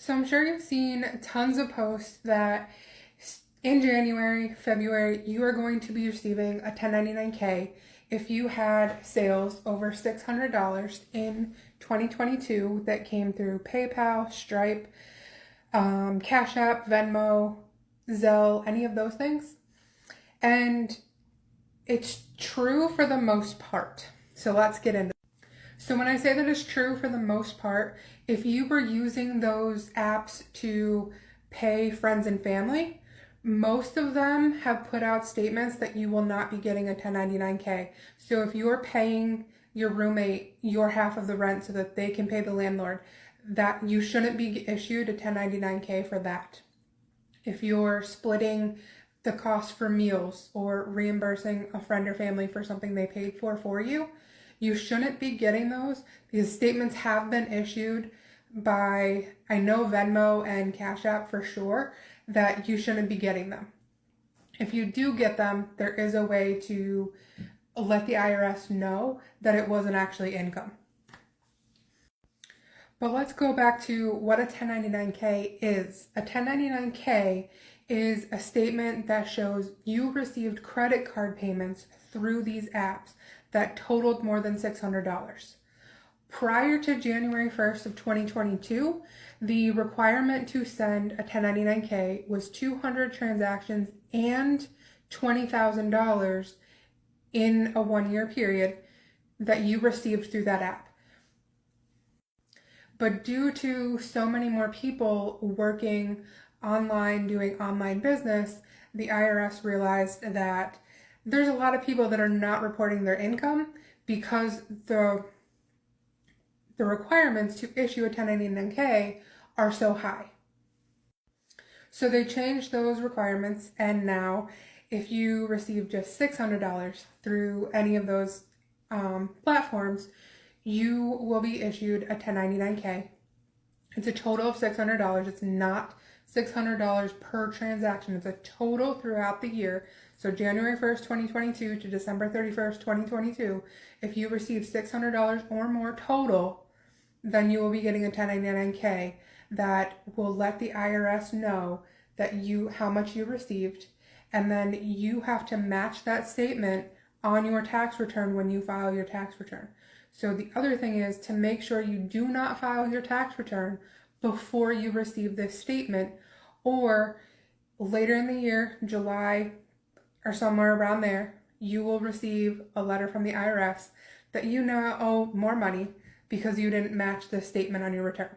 So I'm sure you've seen tons of posts that in January, February, you are going to be receiving a 1099K if you had sales over $600 in 2022 that came through PayPal, Stripe, Cash App, Venmo, Zelle, any of those things. And it's true for the most part. So let's get into it. So when I say that it's true for the most part, if you were using those apps to pay friends and family, most of them have put out statements that you will not be getting a 1099K. So if you're paying your roommate your half of the rent so that they can pay the landlord, that you shouldn't be issued a 1099K for that. If you're splitting the cost for meals or reimbursing a friend or family for something they paid for you, you shouldn't be getting those. These statements have been issued by, I know Venmo and Cash App for sure, that you shouldn't be getting them. If you do get them, there is a way to let the IRS know that it wasn't actually income. But let's go back to what a 1099K is. A 1099K is a statement that shows you received credit card payments through these apps that totaled more than $600. Prior to January 1st of 2022, the requirement to send a 1099K was 200 transactions and $20,000 in a 1-year period that you received through that app. But due to so many more people working online, doing online business, the IRS realized that there's a lot of people that are not reporting their income because the requirements to issue a 1099K are so high. So they changed those requirements, and now if you receive just $600 through any of those platforms, you will be issued a 1099K. It's a total of $600. It's not $600 per transaction. It's a total throughout the year. So January 1st, 2022 to December 31st, 2022, if you receive $600 or more total, then you will be getting a 1099K that will let the IRS know that how much you received, and then you have to match that statement on your tax return when you file your tax return. So the other thing is to make sure you do not file your tax return before you receive this statement, or later in the year, July or somewhere around there, you will receive a letter from the IRS that you now owe more money because you didn't match the statement on your return.